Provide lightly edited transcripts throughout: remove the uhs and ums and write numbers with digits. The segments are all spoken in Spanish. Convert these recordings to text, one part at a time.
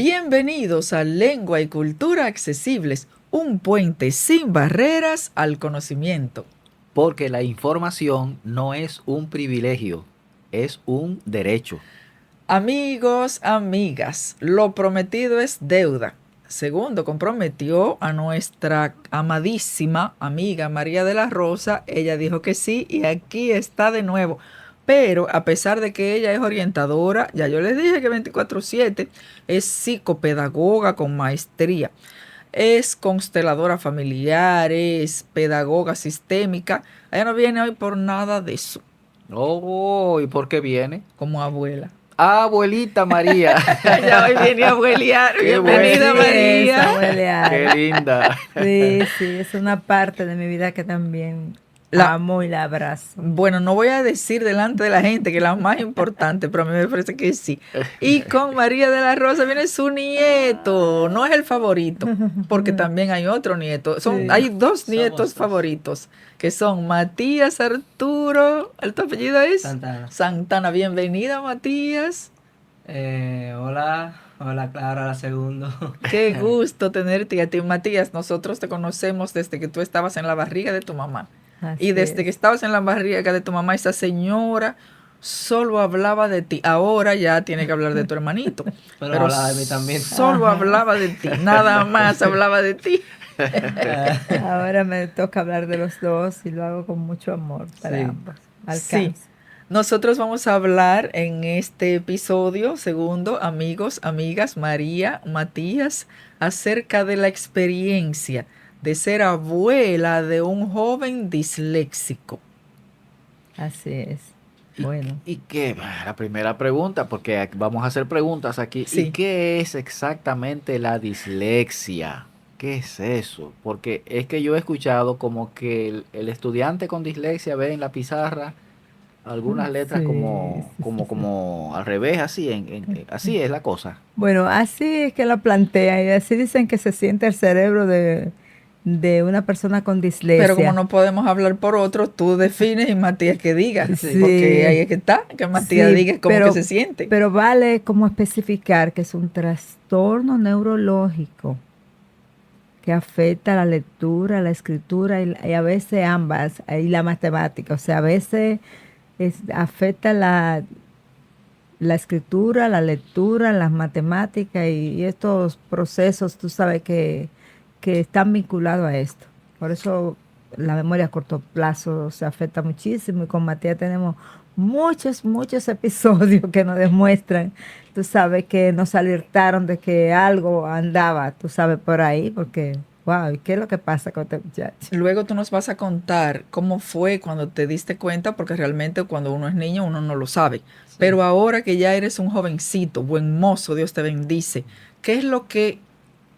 Bienvenidos a Lengua y Cultura Accesibles, un puente sin barreras al conocimiento. Porque la información no es un privilegio, es un derecho. Amigos, amigas, lo prometido es deuda. Segundo, comprometió a nuestra amadísima amiga María de la Rosa. Ella dijo que sí y aquí está de nuevo. Pero a pesar de que ella es orientadora, ya yo les dije que 24/7 es psicopedagoga con maestría. Es consteladora familiar, es pedagoga sistémica. Ella no viene hoy por nada de eso, Oh, ¿y por qué viene? como abuela. Abuelita María. Ya hoy viene a abuelear. Qué Bienvenida, bueno, Así es, María. qué abuelear. linda. Sí, sí, es una parte de mi vida que también La, amo y la abrazo. bueno, no voy a decir delante de la gente que es la más importante, pero a mí me parece que sí. Y con María de la Rosa viene su nieto. No es el favorito, porque también hay otro nieto. Sí. Hay dos nietos favoritos, que son Matías Arturo. ¿El tu apellido es? Santana. Santana. Bienvenida, Matías. Hola Clara, la segundo. Qué gusto tenerte a ti, Matías. Nosotros te conocemos desde que tú estabas en la barriga de tu mamá. Y Así desde que es. estabas en la barriga de tu mamá, esa señora solo hablaba de ti. Ahora ya tiene que hablar de tu hermanito. Pero Pero hablaba de mí también. solo hablaba de ti. Nada más hablaba de ti. Ahora me toca hablar de los dos y lo hago con mucho amor para Sí. ambos. Sí. Alcance. Nosotros vamos a hablar en este episodio, segundo, amigos, amigas, María, Matías, acerca de la experiencia de ser abuela de un joven disléxico. Así es. ¿Y, Bueno, y qué? La primera pregunta, porque vamos a hacer preguntas aquí. ¿Y Sí. qué es exactamente la dislexia? ¿Qué es eso? Porque es que yo he escuchado como que el estudiante con dislexia ve en la pizarra algunas letras sí, sí, sí, sí. como al revés, así, así es la cosa. Bueno, así es que la plantea y así dicen que se siente el cerebro de una persona con Pero como dislexia. no podemos hablar por otro, tú defines y Matías que diga. Sí. Porque ahí Sí, es que está, que Matías sí, diga cómo que se siente. pero vale como especificar que es un trastorno neurológico que afecta la lectura, la escritura y a veces ambas, y la matemática. O sea, a veces afecta la escritura, la lectura, las matemáticas y estos procesos, tú sabes que están vinculados a esto. Por eso la memoria a corto plazo se afecta muchísimo y con Matías tenemos muchos episodios que nos demuestran, tú sabes, que nos alertaron de que algo andaba, tú sabes, por ahí, porque, wow, ¿y qué es lo que pasa con este muchacho? Luego tú nos vas a contar cómo fue cuando te diste cuenta, porque realmente cuando uno es niño uno no lo sabe. Pero ahora que ya eres un jovencito, buen mozo, Dios te bendice, ¿qué es lo que,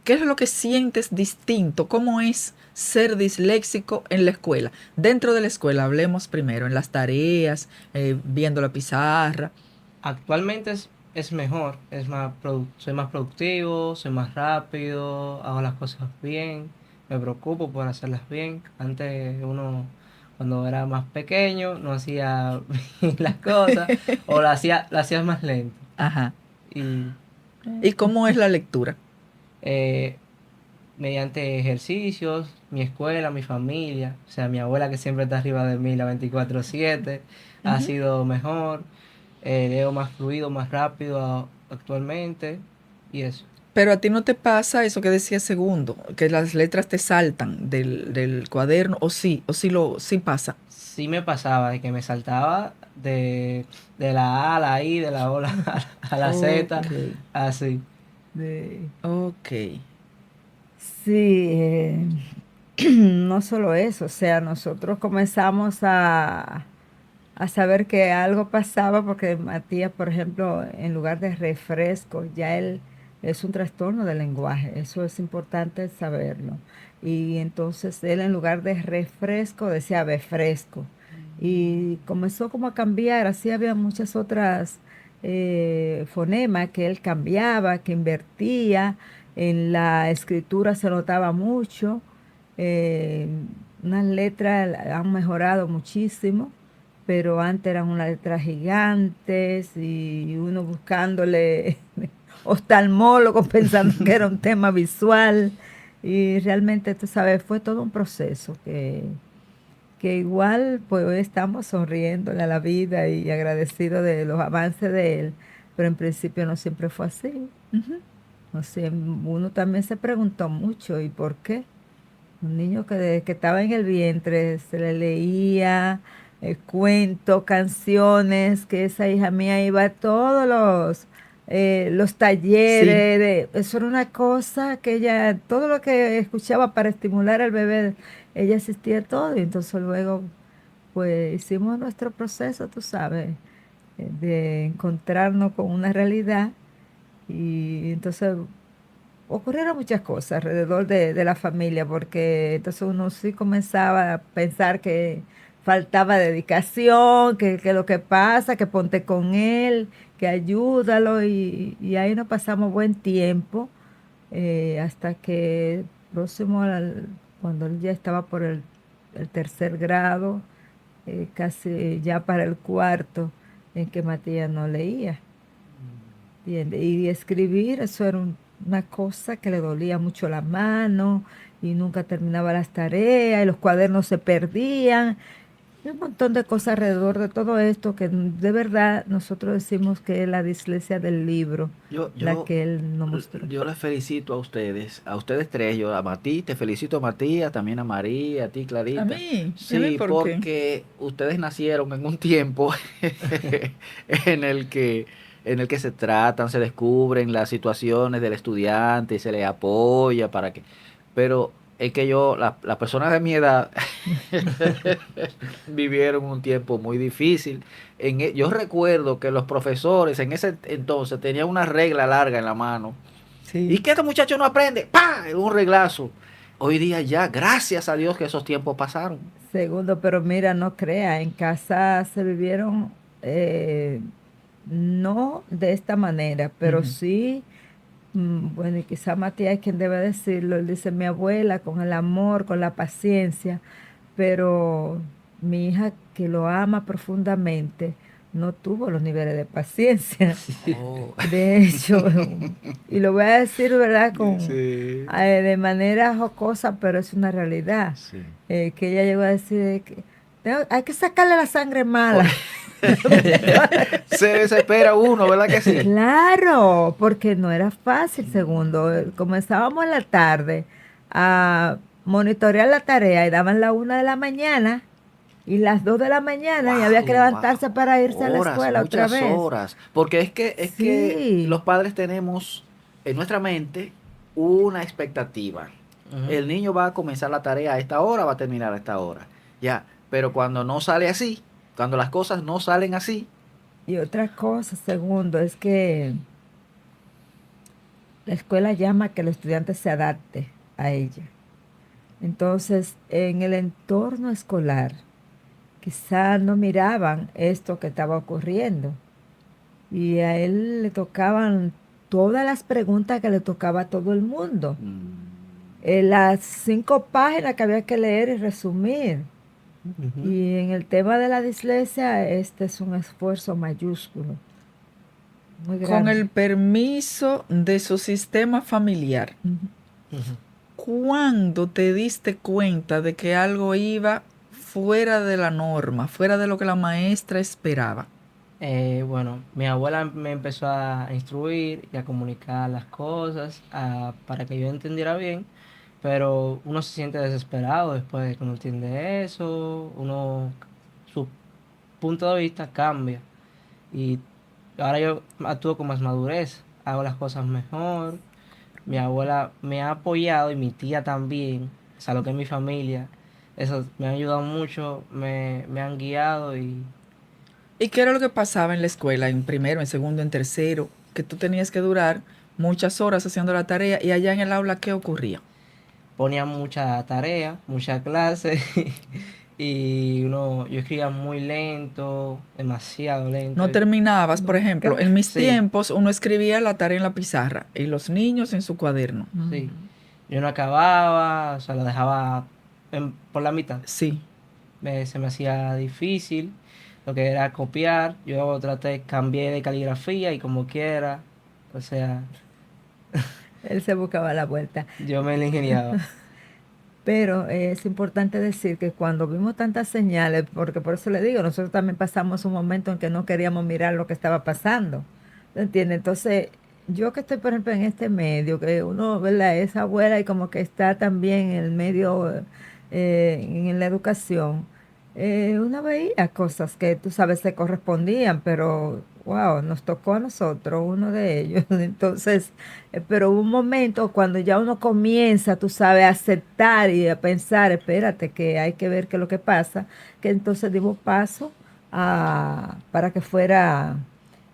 qué es lo que sientes distinto? ¿Cómo es ser disléxico en la escuela? Dentro de la escuela, hablemos primero, en las tareas, viendo la pizarra. Actualmente es mejor, soy más productivo, soy más rápido, hago las cosas bien, me preocupo por hacerlas bien. Antes uno, cuando era más pequeño, no hacía bien las cosas o las hacías más lento. Ajá. Y ¿Y cómo es la lectura? eh, mediante ejercicios, mi escuela, mi familia, o sea, mi abuela que siempre está arriba de mí la 24/7, ha Ujú. sido mejor, leo más fluido, más rápido actualmente y eso. Pero a ti no te pasa eso que decía segundo, que las letras te saltan del cuaderno, o sí pasa. Sí me pasaba de que me saltaba de la A a la I, de la O a a la Z, Ok, así. Sí. ok. Sí, no solo eso, o sea, nosotros comenzamos a saber que algo pasaba porque Matías, por ejemplo, en lugar de refresco, ya él es un trastorno del lenguaje, eso es importante saberlo. Y entonces él en lugar de refresco decía befresco. Y comenzó como a cambiar, así había muchas otras fonemas que él cambiaba, que invertía, en la escritura se notaba mucho, eh, unas letras han mejorado muchísimo, pero antes eran unas letras gigantes y uno buscándole oftalmólogos pensando que era un tema visual. Y realmente, tú sabes, fue todo un proceso que igual pues hoy estamos sonriéndole a la vida y agradecidos de los avances de él, pero en principio no siempre fue así. Ujú. O sea, uno también se preguntó mucho, ¿y por qué? Un niño que desde que estaba en el vientre se le leía cuentos, canciones, que esa hija mía iba a todos los Sí, talleres, eso era una cosa que ella, todo lo que escuchaba para estimular al bebé, ella asistía a todo y entonces luego pues hicimos nuestro proceso, tú sabes, de encontrarnos con una realidad y entonces ocurrieron muchas cosas alrededor de la familia, porque entonces uno sí comenzaba a pensar que faltaba dedicación, que lo que pasa, que ponte con él, que ayúdalo, y ahí nos pasamos buen tiempo, hasta que próximo cuando él ya estaba por el tercer grado, casi ya para el cuarto, en que Matías no leía. Bien, y escribir, eso era una cosa que le dolía mucho la mano y nunca terminaba las tareas y los cuadernos se perdían y un montón de cosas alrededor de todo esto que de verdad nosotros decimos que es la dislexia del libro, Yo, la yo, que él nos mostró. yo les felicito a ustedes tres, yo a Mati, te felicito a Matías, también a María, a ti Clarita. a mí, Sí, ¿por qué? porque ustedes nacieron en un tiempo en el que, en el que se tratan, se descubren las situaciones del estudiante y se le apoya para que. Pero es que las personas de mi edad vivieron un tiempo muy difícil. Yo recuerdo que los profesores en ese entonces tenían una regla larga en la mano. ¿Y Sí. que este muchacho no aprende? ¡Pah! Un reglazo. Hoy día ya, gracias a Dios que esos tiempos pasaron. Segundo, pero mira, no crea, en casa se vivieron eh, no de esta manera, pero Ujú. sí. Bueno, y quizá Matías es quien debe decirlo. Él dice mi abuela con el amor, con la paciencia, pero mi hija que lo ama profundamente no tuvo los niveles de paciencia. Oh. De hecho, y lo voy a decir, ¿verdad? Sí. De manera jocosa, pero es una realidad. Sí. Que ella llegó a decir que hay que sacarle la sangre Oh. mala. Se desespera uno, ¿verdad que sí? Claro, porque no era fácil, segundo. Comenzábamos en la tarde a monitorear la tarea y daban la 1 de la mañana y las 2 de la mañana y había que Wow, levantarse wow. para irse a la Horas, escuela otra muchas vez. horas. Porque es que Sí, los padres tenemos en nuestra mente una expectativa. Ujú. El niño va a comenzar la tarea a esta hora, va a terminar a esta hora. Ya, pero cuando no sale así, cuando las cosas no salen así, y otra cosa, segundo, es que la escuela llama a que el estudiante se adapte a ella. Entonces, en el entorno escolar, quizá no miraban esto que estaba ocurriendo. Y a él le tocaban todas las preguntas que le tocaba a todo el mundo. Las 5 páginas que había que leer y resumir. Ujú. Y en el tema de la dislexia, este es un esfuerzo mayúsculo, muy Con grande. el permiso de su sistema familiar, Ujú. Ujú. ¿cuándo te diste cuenta de que algo iba fuera de la norma, fuera de lo que la maestra esperaba? Bueno, mi abuela me empezó a instruir y a comunicar las cosas para que yo entendiera bien, pero uno se siente desesperado después de que uno entiende eso, su punto de vista cambia y ahora yo actúo con más madurez, hago las cosas mejor, mi abuela me ha apoyado y mi tía también, o sea, lo que es mi familia, eso me ha ayudado mucho, me han guiado y ¿Y qué era lo que pasaba en la escuela, en primero, en segundo, en tercero? Que tú tenías que durar muchas horas haciendo la tarea y allá en el aula, ¿qué ocurría? ponía mucha tarea, mucha clase y yo escribía muy lento, demasiado lento. No terminabas, por ejemplo, Nunca. en mis Sí, tiempos uno escribía la tarea en la pizarra y los niños en su cuaderno. sí. Ujú. Yo no acababa, o sea, lo dejaba por la mitad. Sí. Se me hacía difícil lo que era copiar. Yo cambié de caligrafía y como quiera, O sea, Él se buscaba la vuelta. yo me la ingeniaba. Pero es importante decir que cuando vimos tantas señales, porque por eso le digo, nosotros también pasamos un momento en que no queríamos mirar lo que estaba pasando. ¿Me entiendes? Entonces, yo que estoy, por ejemplo, en este medio, que uno, ¿verdad? Es abuela y como que está también en el medio, en la educación, uno veía cosas que tú sabes se correspondían, pero wow, nos tocó a nosotros uno de ellos. Entonces, pero hubo un momento cuando ya uno comienza, tú sabes, a aceptar y a pensar, espérate, que hay que ver qué es lo que pasa, que entonces dimos paso para que fuera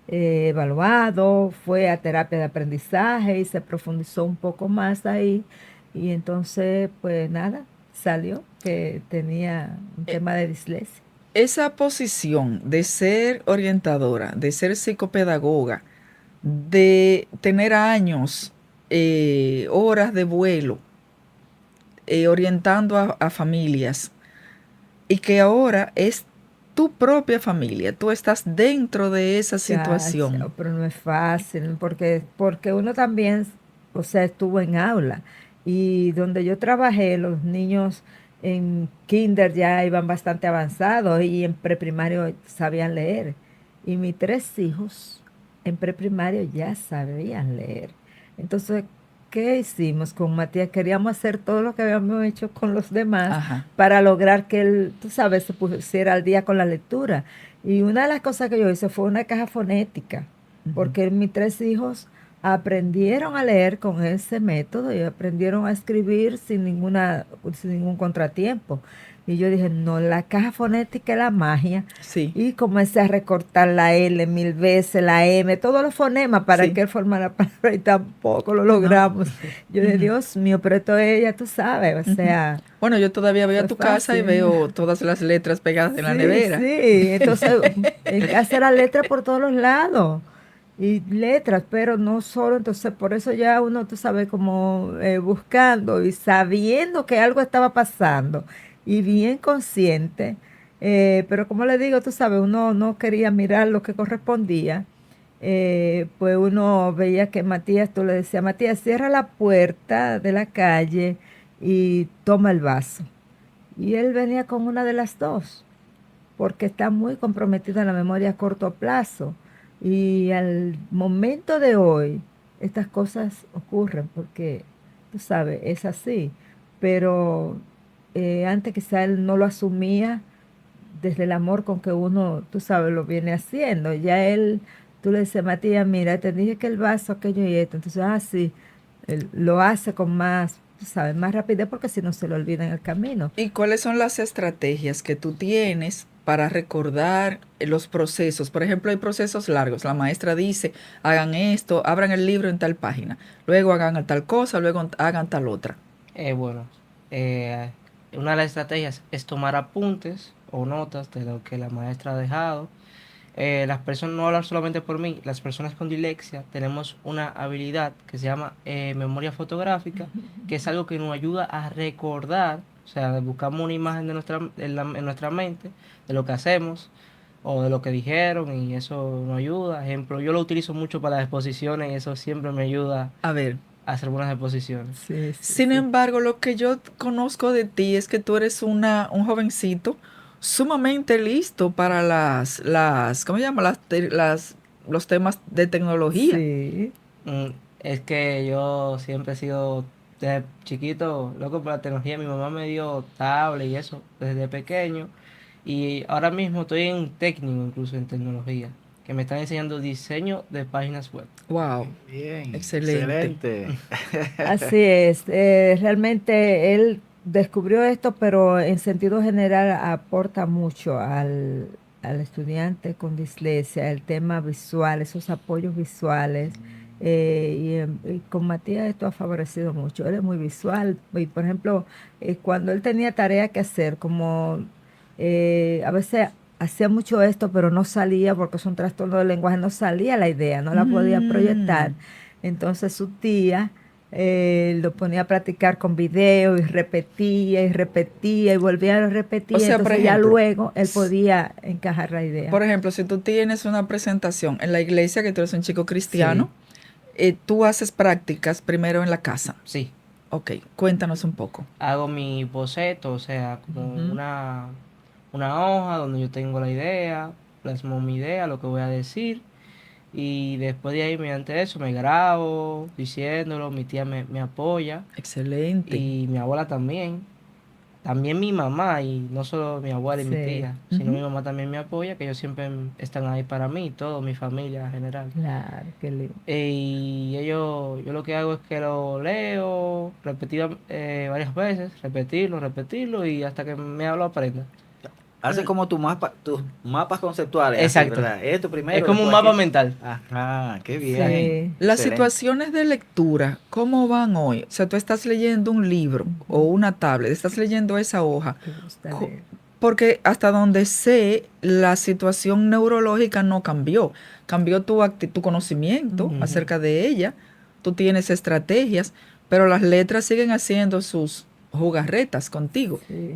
evaluado, fue a terapia de aprendizaje y se profundizó un poco más ahí. Y entonces, pues nada, salió que tenía un E- tema de dislexia. Esa posición de ser orientadora, de ser psicopedagoga, de tener años, horas de vuelo, orientando a familias, y que ahora es tu propia familia, tú estás dentro de esa situación. Chacho, pero no es fácil, porque uno también, o sea, estuvo en aula. Y donde yo trabajé, los niños en kinder ya iban bastante avanzados y en preprimario sabían leer. Y mis tres hijos en preprimario ya sabían leer. Entonces, ¿qué hicimos con Matías? Queríamos hacer todo lo que habíamos hecho con los demás Ajá. para lograr que él, tú sabes, se pusiera al día con la lectura. Y una de las cosas que yo hice fue una caja fonética, Ujú. porque mis tres hijos aprendieron a leer con ese método y aprendieron a escribir sin ningún contratiempo. Y yo dije, no, la caja fonética es la magia. Sí, Y comencé a recortar la L 1000 veces, la M, todos los fonemas para sí. que él formara la palabra y tampoco lo No. logramos. Yo dije, Ujú, Dios mío, pero esto es ella, tú sabes, o ujú. sea, Bueno, yo todavía voy a fue tu casa y fácil. veo todas las letras pegadas en la Sí, nevera. sí. Entonces, en casa era letra por todos los lados. Y letras, pero no solo. Entonces, por eso ya uno, tú sabes, como buscando y sabiendo que algo estaba pasando y bien consciente. Pero como le digo, tú sabes, uno no quería mirar lo que correspondía. Pues uno veía que Matías, tú le decías, Matías, cierra la puerta de la calle y toma el vaso. Y él venía con una de las dos porque está muy comprometido en la memoria a corto plazo. Y al momento de hoy, estas cosas ocurren porque, tú sabes, es así. Pero antes quizá él no lo asumía desde el amor con que uno, tú sabes, lo viene haciendo. Ya él, tú le dices, Matías, mira, te dije que el vaso, aquello y esto. Entonces, sí, él lo hace con más, tú sabes, más rapidez porque si no se lo olvida en el camino. ¿Y cuáles son las estrategias que tú tienes para recordar los procesos? Por ejemplo, hay procesos largos. La maestra dice, hagan esto, abran el libro en tal página, luego hagan tal cosa, luego hagan tal otra. Bueno, eh, una de las estrategias es tomar apuntes o notas de lo que la maestra ha dejado. Las personas, no hablar solamente por mí, las personas con dislexia tenemos una habilidad que se llama memoria fotográfica, que es algo que nos ayuda a recordar, o sea, buscamos una imagen de en nuestra mente de lo que hacemos o de lo que dijeron y eso nos ayuda. Ejemplo, yo lo utilizo mucho para las exposiciones y eso siempre me ayuda A ver, a hacer buenas exposiciones. Sí, sí, sin sí. embargo, lo que yo conozco de ti es que tú eres un jovencito sumamente listo para ¿cómo se llama? Los temas de tecnología. Sí. Mm, Es que yo siempre he sido desde chiquito loco por la tecnología. Mi mamá me dio tablet y eso desde pequeño. Y ahora mismo estoy en técnico incluso en tecnología, que me están enseñando diseño de páginas web. Wow, Bien, excelente. excelente. Así es, realmente él descubrió esto, pero en sentido general aporta mucho al estudiante con dislexia, el tema visual, esos apoyos visuales. Y con Matías esto ha favorecido mucho. Él es muy visual y, por ejemplo, cuando él tenía tarea que hacer, como a veces hacía mucho esto, pero no salía porque es un trastorno del lenguaje, no salía la idea, no la podía proyectar. Mm. Entonces su tía lo ponía a practicar con video y repetía y volvía a O repetir. sea, por Entonces ya ejemplo, luego él podía encajar la idea. por ejemplo, si tú tienes una presentación en la iglesia, que tú eres un chico Sí, cristiano, tú haces prácticas primero en la casa. Sí, Ok, cuéntanos un poco. hago mi boceto, o sea, como Ujú. una hoja donde yo tengo la idea, plasmo mi idea, lo que voy a decir, y después de ahí, mediante eso, me grabo diciéndolo, mi tía me apoya, Excelente. y mi abuela también. También mi mamá, y no solo mi abuela y mi Sí, tía, sino mi Ujú. mamá también me apoya, que ellos siempre están ahí para mí, todo, mi familia en general. claro, qué lindo. Y yo lo que hago es que lo leo repetido varias veces, repetirlo y hasta que me lo aprenda. Hace Mm, como tus mapas conceptuales, así, Exacto. ¿verdad? Esto Es primero, como un después mapa aquí. mental. Ajá, qué bien. Sí. Las Excelente. situaciones de lectura, ¿cómo van hoy? O sea, tú estás leyendo un libro o Ujú. una tablet, estás leyendo esa hoja. Te gusta Co- leer. Porque hasta donde sé, la situación neurológica no cambió. Cambió tu conocimiento Ujú. acerca de ella. Tú tienes estrategias, pero las letras siguen haciendo sus jugarretas contigo. Sí.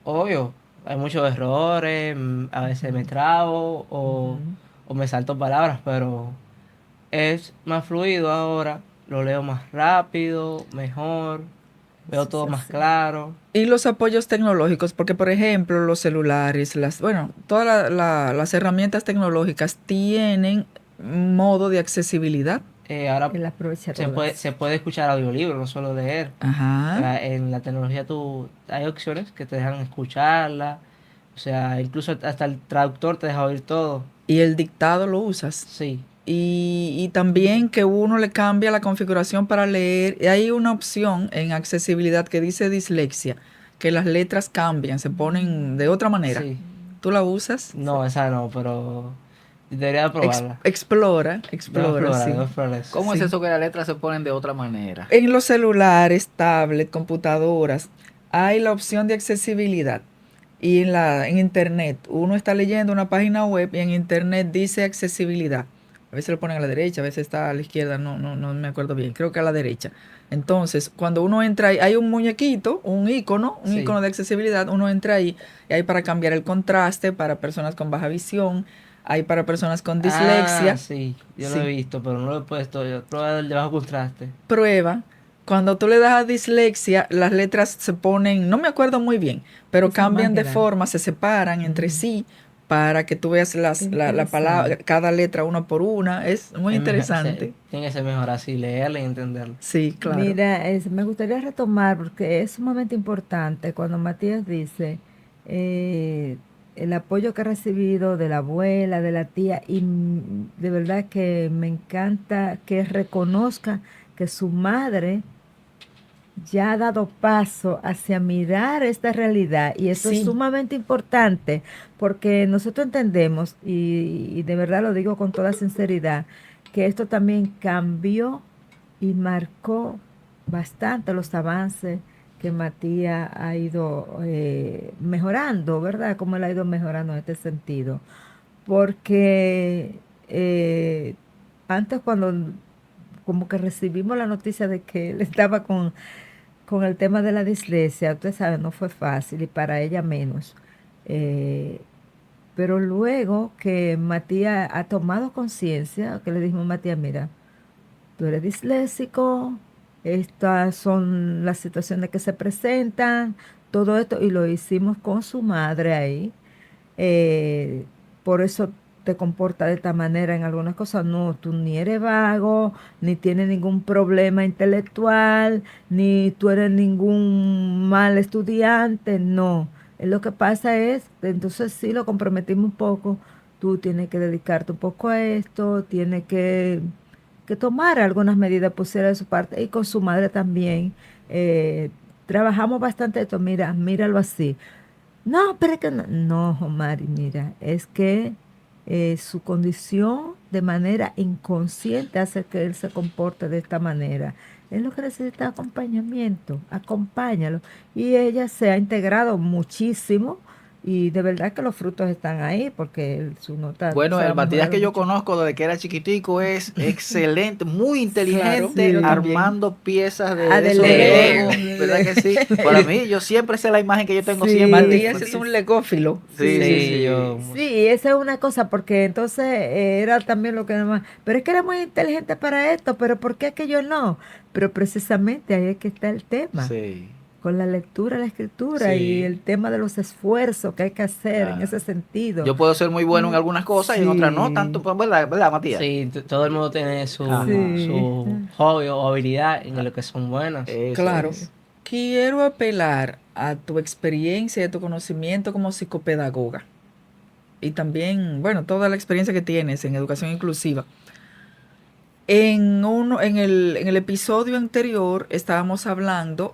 Obvio, hay muchos errores, a veces me Ujú. trabo Ujú. o me salto palabras, pero es más fluido ahora, lo leo más rápido, mejor, veo Eso es todo más así. claro. Y los apoyos tecnológicos, porque por ejemplo los celulares, bueno, todas las herramientas tecnológicas tienen modo de accesibilidad. Ahora Él aprovecha todas. se puede escuchar audiolibros, no solo leer. Ajá. En la tecnología hay opciones que te dejan escucharla, o sea, incluso hasta el traductor te deja oír todo. Y el dictado lo usas. Sí, Y también que uno le cambia la configuración para leer. Y hay una opción en accesibilidad que dice dislexia, que las letras cambian, se ponen de otra manera. sí. ¿Tú la usas? No, esa no, pero debería probarla. Explora, explora, Debo sí. explorar eso. ¿Cómo es Sí. eso que las letras se ponen de otra manera? En los celulares, tablet, computadoras, hay la opción de accesibilidad. Y en internet, uno está leyendo una página web y en internet dice accesibilidad. A veces lo ponen a la derecha, a veces está a la izquierda, no me acuerdo bien, creo que a la derecha. Entonces, cuando uno entra ahí, hay un muñequito, un Sí. icono de accesibilidad, uno entra ahí y hay para cambiar el contraste para personas con baja visión, hay para personas con Ah, dislexia. sí, yo lo he Sí, visto, pero no lo he puesto. Yo he probado el de bajo contraste. prueba. Cuando tú le das a dislexia, las letras se ponen, no me acuerdo muy bien, pero Sí, son más cambian de grandes. forma, se separan entre Ujú. sí para que tú veas Qué la palabra, interesante. cada letra una por una. Es muy Es mejor, interesante. tiene que ser mejor así, leerla y entenderla. Sí, claro. Mira, me gustaría retomar porque es sumamente importante cuando Matías dice eh, el apoyo que ha recibido de la abuela, de la tía, y de verdad que me encanta que reconozca que su madre ya ha dado paso hacia mirar esta realidad y esto es Sí, sumamente importante porque nosotros entendemos y de verdad lo digo con toda sinceridad que esto también cambió y marcó bastante los avances que Matías ha ido mejorando, ¿verdad? Cómo él ha ido mejorando en este sentido. Porque antes cuando como que recibimos la noticia de que él estaba con el tema de la dislexia, usted sabe, no fue fácil y para ella menos. Eh, pero luego que Matías ha tomado conciencia, que le dijimos, Matías, mira, tú eres disléxico, estas son las situaciones que se presentan, todo esto, y lo hicimos con su madre ahí. eh, por eso te comportas de esta manera en algunas cosas. No, tú ni eres vago, ni tienes ningún problema intelectual, ni tú eres ningún mal estudiante, no. Lo que pasa es, entonces sí lo comprometimos un poco, tú tienes que dedicarte un poco a esto, tienes que tomar algunas medidas, pusiera de su parte, y con su madre también. Trabajamos bastante esto, mira, míralo así. No, pero es que no, no, Omar, mira, es que su condición de manera inconsciente hace que él se comporte de esta manera. Es lo que necesita acompañamiento, acompáñalo. Y ella se ha integrado muchísimo, Y de verdad que los frutos están ahí porque su nota Bueno, se el ha Matías mejorado que yo mucho. conozco desde que era chiquitico es excelente, muy Claro, inteligente, yo Sí. también. armando piezas Ah, de de esos de Lego. Lego, ¿verdad que sí? Para mí, yo siempre sé la imagen que yo tengo siempre. Matías es Sí, un legófilo. Sí, sí, Sí, sí. yo... sí, esa es una cosa, porque entonces era también lo que demás. Pero es que era muy inteligente para esto, pero ¿por qué aquello no? Pero precisamente ahí es que está el tema, Sí, con la lectura, la escritura y sí, el tema de los esfuerzos que hay que hacer en ese claro. sentido. Yo puedo ser muy bueno en Mm, algunas cosas y en otras no tanto, sí, pues, ¿verdad, verdad, Matías? Sí, todo el mundo tiene Ajá, sí, su hobby o habilidad en ah, lo que son buenas. eso Claro. sí, es. Quiero apelar a tu experiencia y a tu conocimiento como psicopedagoga. Y también, bueno, toda la experiencia que tienes en educación inclusiva. En el episodio anterior estábamos hablando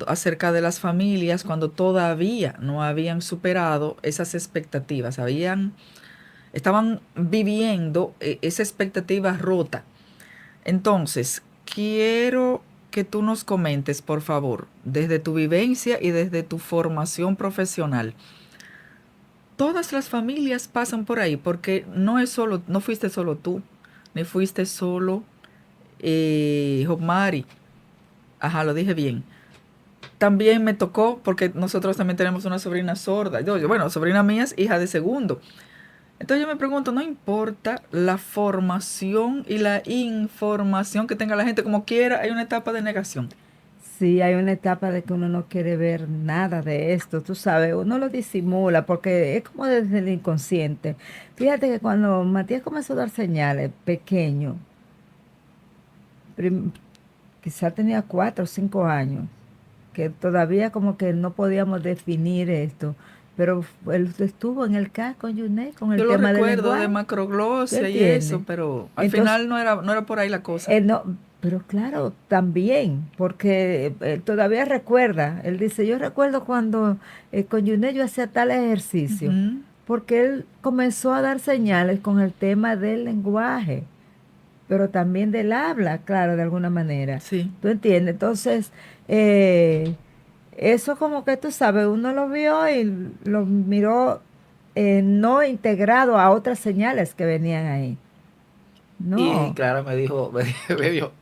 acerca de las familias cuando todavía no habían superado esas expectativas, estaban viviendo esa expectativa rota. Entonces, quiero que tú nos comentes, por favor, desde tu vivencia y desde tu formación profesional. Todas las familias pasan por ahí porque no fuiste solo tú, ni fuiste solo Mari. Ajá, lo dije bien. También me tocó, porque nosotros también tenemos una sobrina sorda. Bueno, sobrina mía es hija de segundo. Entonces yo me pregunto, no importa la formación y la información que tenga la gente, como quiera, hay una etapa de negación. sí, hay una etapa de que uno no quiere ver nada de esto, tú sabes, uno lo disimula porque es como desde el inconsciente. Fíjate que cuando Matías comenzó a dar señales, pequeño, prim- quizá tenía 4 o 5 años, que todavía como que no podíamos definir esto, pero él estuvo en el CAS con Yunet con el Yo lo tema del recuerdo de lenguaje, ¿tú macroglosia y eso, entiendes? pero al Entonces, final no era por ahí la cosa. no, pero claro, también, porque él todavía recuerda, él dice, yo recuerdo cuando con Yunet yo hacía tal ejercicio, Ujú. porque él comenzó a dar señales con el tema del lenguaje, pero también del habla, claro, de alguna manera. Sí, ¿Tú entiendes? Entonces, eh, eso como que tú sabes, uno lo vio y lo miró no integrado a otras señales que venían ahí. Y No, Clara me dijo, me dijo,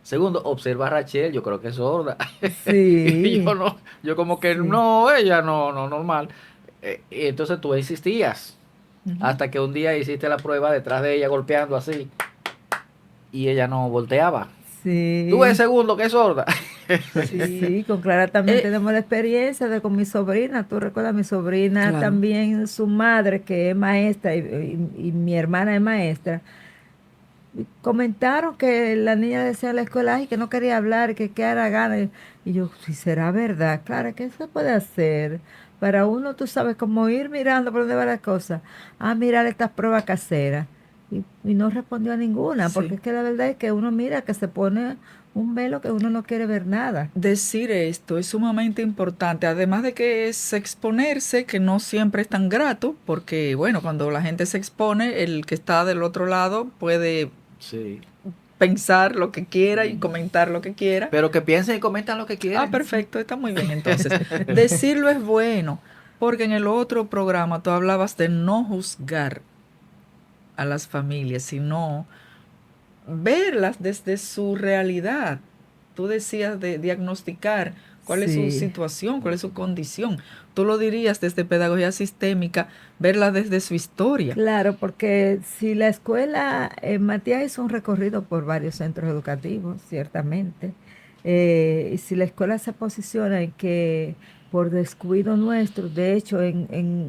segundo, observa a Rachel, yo creo que es sorda. Y yo sí, no, yo como que sí. no, ella no, no, normal. Y entonces tú insistías, ujú, hasta que un día hiciste la prueba detrás de ella golpeando así, y ella no volteaba. Tú ves Sí, segundo que es sorda. sí. sí, con Clara también Eh, tenemos la experiencia de con mi sobrina. Tú recuerdas, mi sobrina claro. también, su madre, que es maestra, y mi hermana es maestra. Y comentaron que la niña decía en la escuela ay, que no quería hablar, que qué hará gana. Y yo, si será verdad, Clara, ¿qué se puede hacer? Para uno, tú sabes, como ir mirando por dónde va la cosa. Ah, mirar estas pruebas caseras. Y no respondió a ninguna, porque Sí. es que la verdad es que uno mira que se pone un velo que uno no quiere ver nada. Decir esto es sumamente importante, además de que es exponerse, que no siempre es tan grato, porque bueno, cuando la gente se expone, el que está del otro lado puede Sí. pensar lo que quiera y Mm. comentar lo que quiera. Pero que piensen y comentan lo que Ah, quieren. perfecto, está muy bien. Entonces, decirlo es bueno, porque en el otro programa tú hablabas de no juzgar a las familias, sino verlas desde su realidad. Tú decías de diagnosticar cuál es su Sí, situación, cuál es su condición. Tú lo dirías desde pedagogía sistémica, verla desde su historia. claro, porque si la escuela, Matías hizo un recorrido por varios centros educativos, ciertamente, y si la escuela se posiciona en que por descuido nuestro, de hecho, en el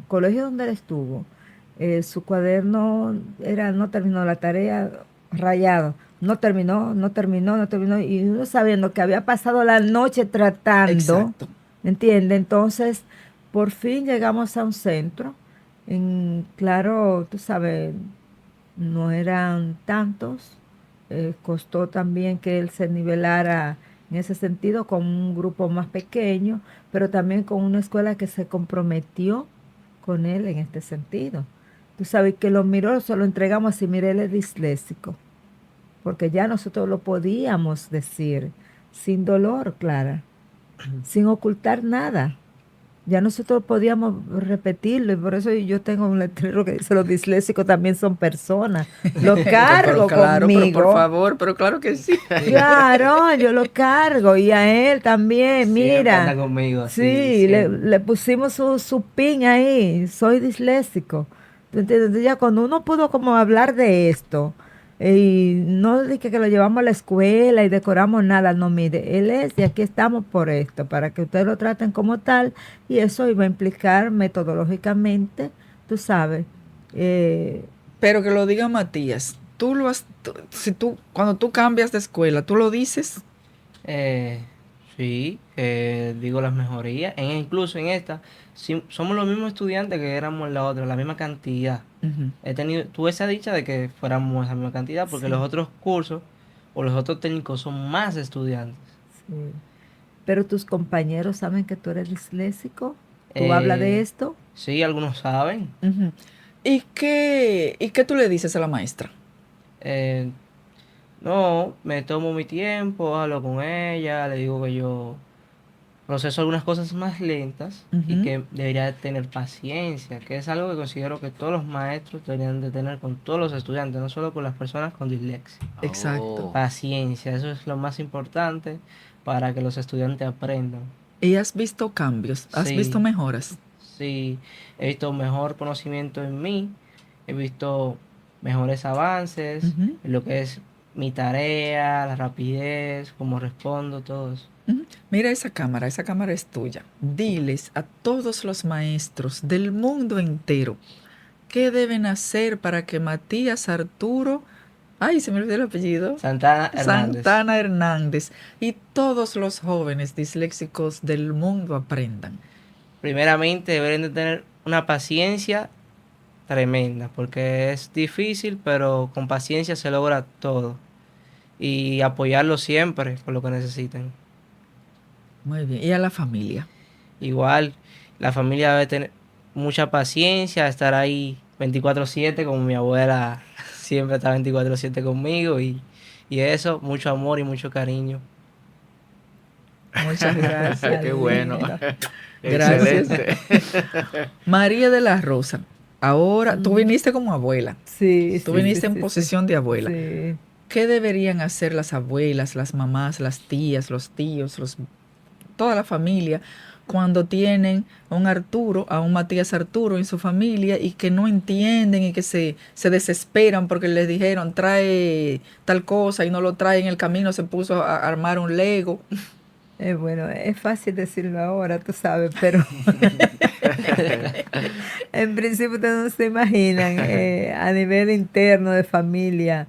colegio donde él estuvo, su cuaderno era, no terminó la tarea rayado, no terminó, no terminó, no terminó, y uno sabiendo que había pasado la noche tratando, Exacto. ¿entiende? Entonces, por fin llegamos a un centro claro, tú sabes, no eran tantos. Costó también que él se nivelara en ese sentido con un grupo más pequeño, pero también con una escuela que se comprometió con él en este sentido. Tú sabes que lo miró, se lo entregamos así, mire, él es disléxico, porque ya nosotros lo podíamos decir sin dolor, Clara, sin ocultar nada. Ya nosotros podíamos repetirlo y por eso yo tengo un letrero que dice los disléxicos también son personas. Lo Pero cargo claro, pero por conmigo. favor, pero claro que sí. Claro, yo lo cargo y a él también, Siempre anda mira. conmigo así, Sí, siempre. le pusimos su pin ahí, soy disléxico. ¿Tú entiendes? Entonces ya cuando uno pudo como hablar de esto, y no dije que lo llevamos a la escuela y decoramos nada, no, mire, él es y aquí estamos por esto, para que ustedes lo traten como tal, y eso iba a implicar metodológicamente, tú sabes, eh, Pero que lo diga Matías. Si tú, cuando tú cambias de escuela, tú lo dices. Eh, sí, digo las mejorías. Incluso en esta, somos los mismos estudiantes que éramos en la otra, la misma cantidad. Ujú. Tuve esa dicha de que fuéramos esa misma cantidad, porque los sí, otros cursos o los otros técnicos son más estudiantes. sí. Pero tus compañeros saben que tú eres disléxico, tú hablas de Eh, esto. sí, algunos saben. Ujú. ¿Y qué tú le dices a la maestra? Eh, no, me tomo mi tiempo, hablo con ella, le digo que yo proceso algunas cosas más lentas y Ujú. que debería tener paciencia, que es algo que considero que todos los maestros deberían de tener con todos los estudiantes, no solo con las personas con dislexia. Exacto. Oh, Paciencia, eso es lo más importante para que los estudiantes aprendan. ¿Y has visto cambios? ¿Has visto Sí, mejoras? sí, he visto mejor conocimiento en mí, he visto mejores avances Ujú, en lo que es mi tarea, la rapidez, cómo respondo, todo eso. ujú. Mira esa cámara es tuya. Diles a todos los maestros del mundo entero qué deben hacer para que Matías Arturo, ay, se me olvidó el apellido, Santana Hernández. Santana Hernández y todos los jóvenes disléxicos del mundo aprendan. Primeramente deberían de tener una paciencia tremenda, porque es difícil, pero con paciencia se logra todo. Y apoyarlo siempre por lo que necesiten. Muy bien. Y a la familia. Igual, la familia debe tener mucha paciencia, estar ahí 24/7, como mi abuela siempre está 24/7 conmigo, y eso, mucho amor y mucho cariño. Muchas gracias. qué Tan bueno. lindo. Gracias. Excelente. María de la Rosa. Ahora, tú Ujú. viniste como abuela. Sí, Tú sí, sí, viniste en sí, sí. posesión de abuela. Sí. ¿Qué deberían hacer las abuelas, las mamás, las tías, los tíos, toda la familia cuando tienen a un Matías Arturo en su familia y que no entienden y que se desesperan porque les dijeron trae tal cosa y no lo trae en el camino, se puso a armar un Lego? Bueno, es fácil decirlo ahora, tú sabes, pero en principio ustedes no se imaginan a nivel interno de familia.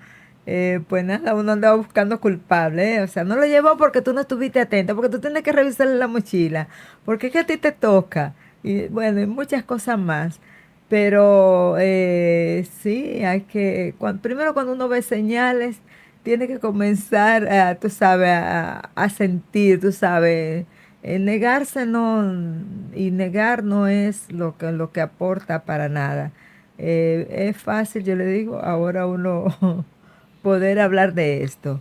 Pues nada, uno andaba buscando culpables, o sea, no lo llevó porque tú no estuviste atenta, porque tú tienes que revisarle la mochila, porque es que a ti te toca, y bueno, y muchas cosas más. Pero sí, hay que, primero cuando uno ve señales, tiene que comenzar a, tú sabes, a sentir, tú sabes. Negarse no, y negar no es lo que aporta para nada. Es fácil, yo le digo, ahora uno poder hablar de esto,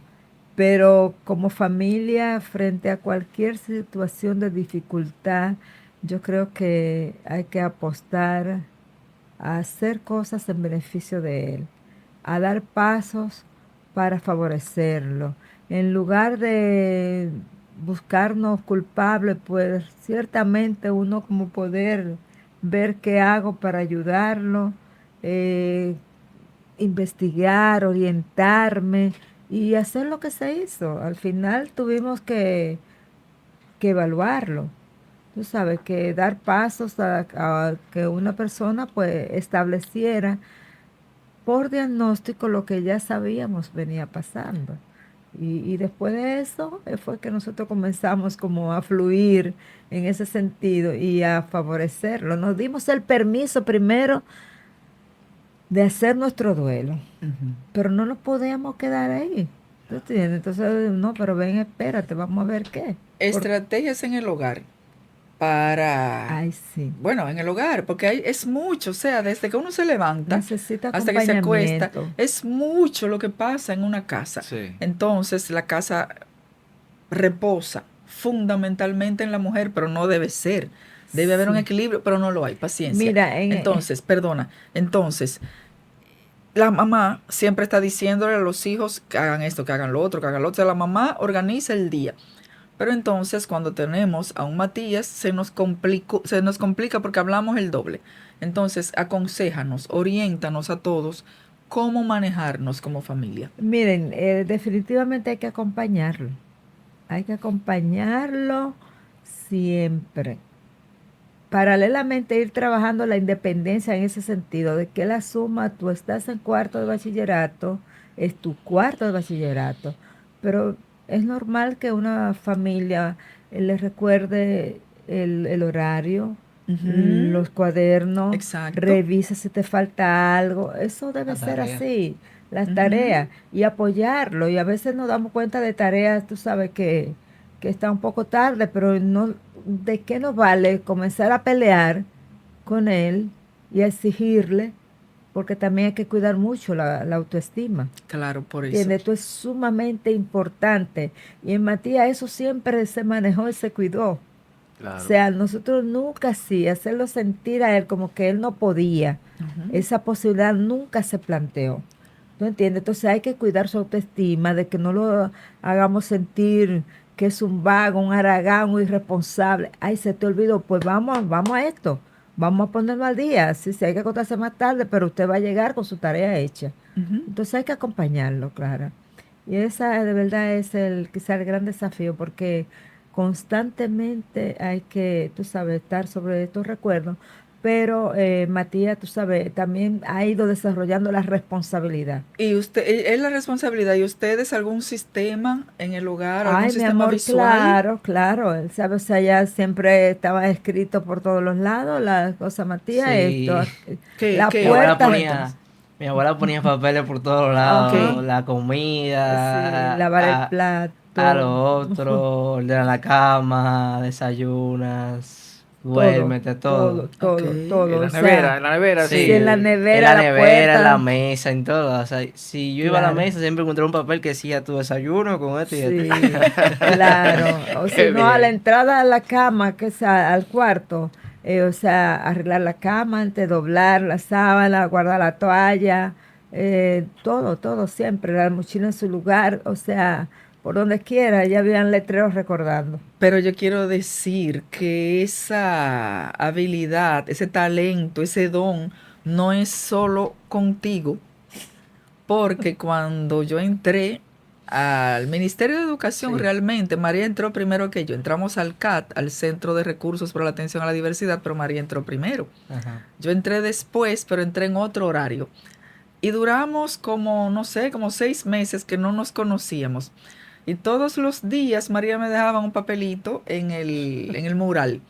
pero como familia, frente a cualquier situación de dificultad, yo creo que hay que apostar a hacer cosas en beneficio de él, a dar pasos para favorecerlo. En lugar de buscarnos culpables, pues ciertamente uno como poder ver qué hago para ayudarlo, eh, investigar, orientarme y hacer lo que se hizo. Al final tuvimos que evaluarlo. Tú sabes, que dar pasos a que una persona pues estableciera por diagnóstico lo que ya sabíamos venía pasando. Y después de eso fue que nosotros comenzamos como a fluir en ese sentido y a favorecerlo. Nos dimos el permiso primero de hacer nuestro duelo, Ujú. pero no nos podíamos quedar ahí. ¿Tú entiendes? Entonces, no, pero ven, espérate, vamos a ver qué. Estrategias en el hogar para, Ay, sí, bueno, en el hogar, porque es mucho, o sea, desde que uno se levanta necesita hasta que se acuesta, acompañamiento. es mucho lo que pasa en una casa. Sí. Entonces, la casa reposa fundamentalmente en la mujer, pero no debe ser. Debe haber un Sí. equilibrio, pero no lo hay. Paciencia. Mira, Entonces, perdona. Entonces, la mamá siempre está diciéndole a los hijos que hagan esto, que hagan lo otro, que hagan lo otro. O sea, la mamá organiza el día. Pero entonces, cuando tenemos a un Matías, se nos complica porque hablamos el doble. Entonces, aconséjanos, oriéntanos a todos cómo manejarnos como familia. miren, definitivamente hay que acompañarlo. Hay que acompañarlo siempre. Paralelamente ir trabajando la independencia en ese sentido, de que él asuma, tú estás en cuarto de bachillerato, es tu cuarto de bachillerato, pero es normal que una familia le recuerde el horario, Ujú, los cuadernos, exacto. revisa si te falta algo, eso debe La ser tarea. así, las Ujú, tareas, y apoyarlo, y a veces nos damos cuenta de tareas, tú sabes que está un poco tarde, pero no, ¿de qué nos vale comenzar a pelear con él y a exigirle? Porque también hay que cuidar mucho la autoestima. claro, por eso. ¿Entiendes? Esto es sumamente importante. Y en Matías eso siempre se manejó y se cuidó. O Claro. sea, nosotros nunca sí, hacerlo sentir a él como que él no podía. Ujú, Esa posibilidad nunca se planteó. ¿Tú entiendes? Entonces hay que cuidar su autoestima, de que no lo hagamos sentir que es un vago, un haragán, un irresponsable. Ay, se te olvidó, pues vamos a esto. Vamos a ponerlo al día. Sí, sí, hay que acostarse más tarde, pero usted va a llegar con su tarea hecha. ujú. Entonces hay que acompañarlo, Clara. Y esa de verdad es quizá el gran desafío, porque constantemente hay que, tú sabes, estar sobre estos recuerdos. Pero Matías, tú sabes, también ha ido desarrollando la responsabilidad. Y usted, es la responsabilidad. ¿Y ustedes algún sistema en el hogar, algún Ay, mi sistema amor, visual? claro, claro. Él sabe, o sea, ya siempre estaba escrito por todos los lados, la cosa Matías, esto, Sí. la Mi ¿Qué? abuela puerta, Cuéntanos. ponía, mi abuela ponía papeles por todos Ok. lados, la sí, comida, lavar el a plato, lo otro, ordenar la cama, desayunas, todo, duérmete, todo. todo, Ok. todo, todo. O sea, En la nevera, si en Sí, la sí. en nevera, la la nevera, en la puerta, mesa, en todo. O sea, si yo iba a la claro. mesa, siempre encontré un papel que decía tu desayuno con esto y esto. Sí, claro. O si Qué no, a la bien. entrada a la cama, que es al cuarto, o sea, arreglar la cama antes, doblar la sábana, guardar la toalla, todo, todo siempre, la mochila en su lugar, o sea, por donde quiera, ya habían letreros recordando. Pero yo quiero decir que esa habilidad, ese talento, ese don, no es solo contigo, porque cuando yo entré al Ministerio de Educación, Sí. realmente María entró primero que yo. Entramos al CAT, al Centro de Recursos para la Atención a la Diversidad, pero María entró primero. Ajá. Yo entré después, pero entré en otro horario. Y duramos como, no sé, como 6 meses que no nos conocíamos. Y todos los días María me dejaba un papelito en el mural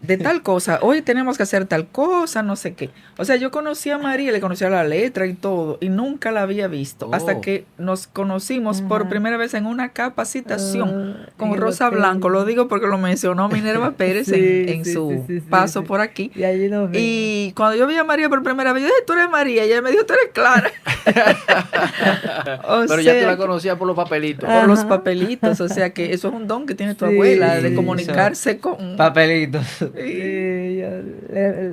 de tal cosa, hoy tenemos que hacer tal cosa, no sé qué. O sea, yo conocí a María, le conocía la letra y todo, y nunca la había visto, hasta Oh, que nos conocimos por Ajá. primera vez en una capacitación En con el Rosa Blanco. Lo hotel. digo porque lo mencionó Minerva Pérez Sí, en sí, sí, su sí, sí, paso sí. por aquí. Y allí nos vimos. Y cuando yo vi a María por primera vez, yo dije, tú eres María, y ella me dijo, tú eres Clara. O Pero ya tú sea, la conocías por los papelitos. por los Ajá. papelitos, o sea que eso es un don que tiene tu Sí, abuela, de sí, sí. eso, comunicarse con... papelitos. Sí. Sí,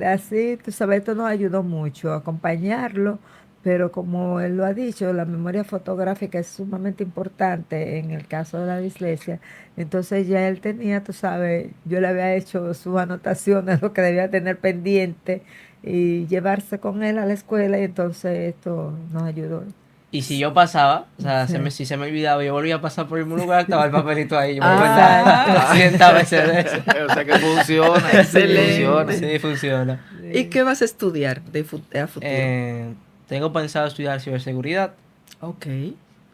así, tú sabes, esto nos ayudó mucho a acompañarlo, pero como él lo ha dicho, la memoria fotográfica es sumamente importante en el caso de la dislexia. Entonces ya él tenía, tú sabes, yo le había hecho sus anotaciones, lo que debía tener pendiente y llevarse con él a la escuela y entonces esto nos ayudó. Y si yo pasaba, o sea, Sí. si se me olvidaba, yo volvía a pasar por el mismo lugar, estaba el papelito ahí, yo me acordaba Exacto. Ah, 200 veces de eso. O sea que funciona, funciona. excelente. Sí, funciona. ¿Y Sí. qué vas a estudiar a futuro? Tengo pensado estudiar ciberseguridad. Ok,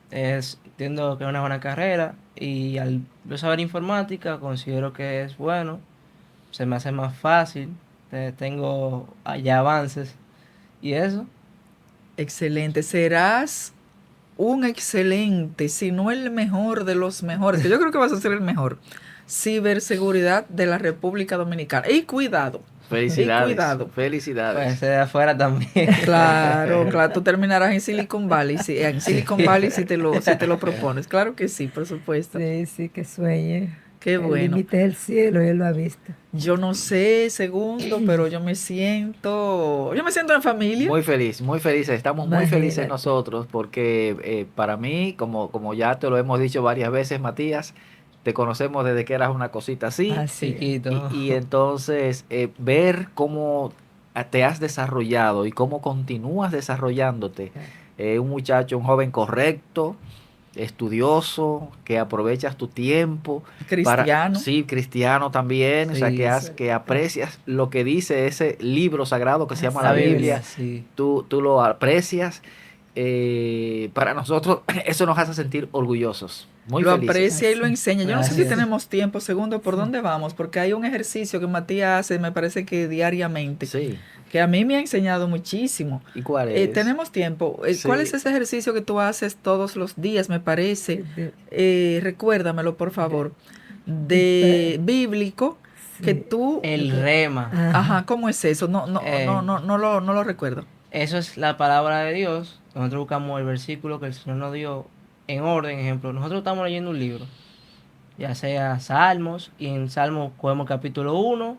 Entiendo que es una buena carrera y al yo saber informática considero que es bueno, se me hace más fácil, tengo ya avances y eso. excelente. Serás un excelente, si no el mejor de los mejores, que yo creo que vas a ser el mejor. Ciberseguridad de la República Dominicana. Y Felicidades, cuidado. Pues felicidades. de afuera también. Claro, claro, tú terminarás en Silicon Valley, en Silicon Valley si te lo propones. Claro que sí, por supuesto. Sí, sí, que sueñe. Qué El bueno. límite es el cielo, él lo ha visto. Yo no sé, segundo, pero yo me siento en familia. Muy felices, estamos muy felices Imagínate. nosotros porque para mí, como ya te lo hemos dicho varias veces, Matías, te conocemos desde que eras una cosita así Así es. Chiquito. y entonces ver cómo te has desarrollado y cómo continúas desarrollándote, un muchacho, un joven correcto, estudioso, que aprovechas tu tiempo para, Cristiano. sí, cristiano también, o sea, Sí, que aprecias lo que dice ese libro sagrado que se llama Así la la Biblia, Biblia, sí. tú lo aprecias. Para nosotros eso nos hace sentir orgullosos, muy Lo felices. aprecia y lo Así. enseña. Yo no sé si Gracias. tenemos tiempo, segundo, ¿por Sí. dónde vamos? Porque hay un ejercicio que Matías hace, me parece que diariamente, Sí, que a mí me ha enseñado muchísimo. ¿y cuál es? Tenemos tiempo. ¿Cuál es Sí, ese ejercicio que tú haces todos los días, me parece? Recuérdamelo, por De- favor. de- De bíblico, que sí. tú... El rema. Ajá. Ajá, ¿cómo es eso? No, no, no, Eh, no lo recuerdo. Eso es la palabra de Dios. Nosotros buscamos el versículo que el Señor nos dio en orden. Ejemplo, nosotros estamos leyendo un libro, ya sea Salmos, y en Salmos cogemos capítulo 1,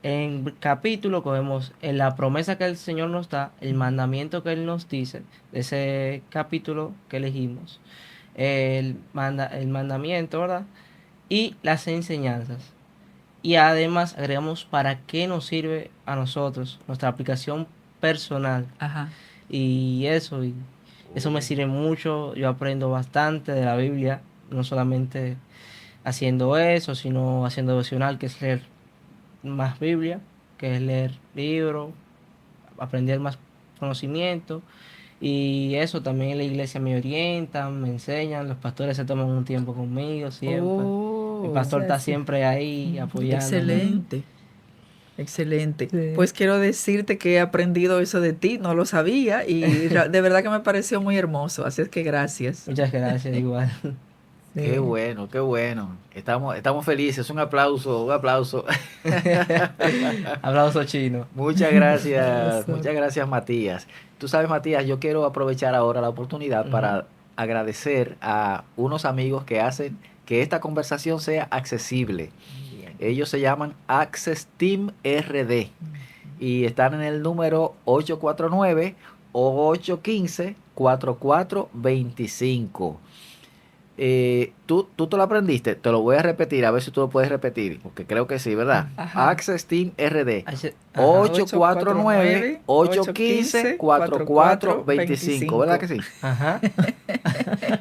en capítulo cogemos la promesa que el Señor nos da, el mandamiento que Él nos dice, de ese capítulo que elegimos, el mandamiento, ¿verdad? Y las enseñanzas. Y además agregamos para qué nos sirve a nosotros, nuestra aplicación personal. Ajá. Y eso me sirve mucho. Yo aprendo bastante de la Biblia, no solamente haciendo eso, sino haciendo devocional, que es leer más Biblia, que es leer libros, aprender más conocimiento. Y eso también en la iglesia me orientan, me enseñan, los pastores se toman un tiempo conmigo siempre. El Oh, pastor está Así. siempre ahí apoyándome. excelente. Excelente. Sí. Pues quiero decirte que he aprendido eso de ti, no lo sabía y de verdad que me pareció muy hermoso. Así es que gracias. Muchas gracias, igual. qué Sí. bueno, qué bueno. Estamos felices, un aplauso, un aplauso. Aplauso chino. Eso. Muchas gracias Matías. Tú sabes, Matías, yo quiero aprovechar ahora la oportunidad Ujú. para agradecer a unos amigos que hacen que esta conversación sea accesible. Bien. Ellos se llaman Access Team RD y están en el número 849-815-4425. Tú te lo aprendiste, te lo voy a repetir, a ver si tú lo puedes repetir, porque creo que sí, ¿verdad? Ajá. Access Team RD. Ajá. 849-815-4425, ¿verdad que sí? Ajá.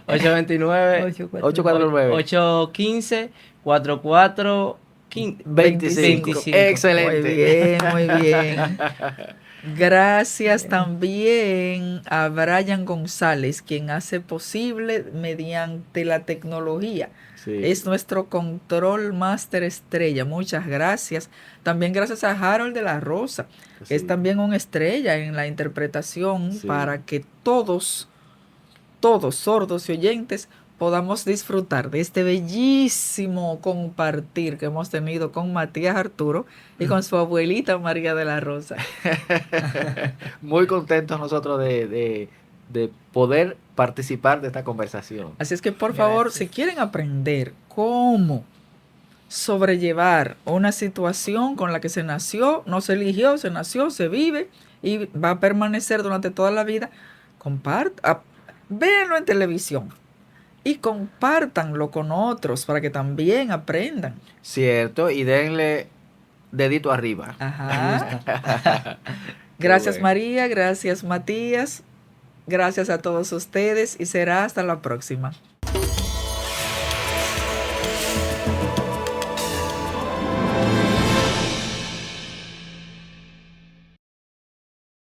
829 849 815 44 25. 25. Excelente. Muy bien. Gracias también a Brian González, quien hace posible mediante la tecnología. Sí, Es nuestro control máster estrella. Muchas gracias. También gracias a Harold de la Rosa, que es sí, también una estrella en la interpretación sí. para que todos, sordos y oyentes, podamos disfrutar de este bellísimo compartir que hemos tenido con Matías Arturo y con su abuelita María de la Rosa. Muy contentos nosotros de poder participar de esta conversación. Así es que por favor, si quieren aprender cómo sobrellevar una situación con la que se nació, no se eligió, se nació, se vive y va a permanecer durante toda la vida, véanlo en televisión y compártanlo con otros para que también aprendan. Cierto, y denle dedito arriba. Ajá. Qué Gracias bueno. María, gracias Matías, gracias a todos ustedes y será hasta la próxima.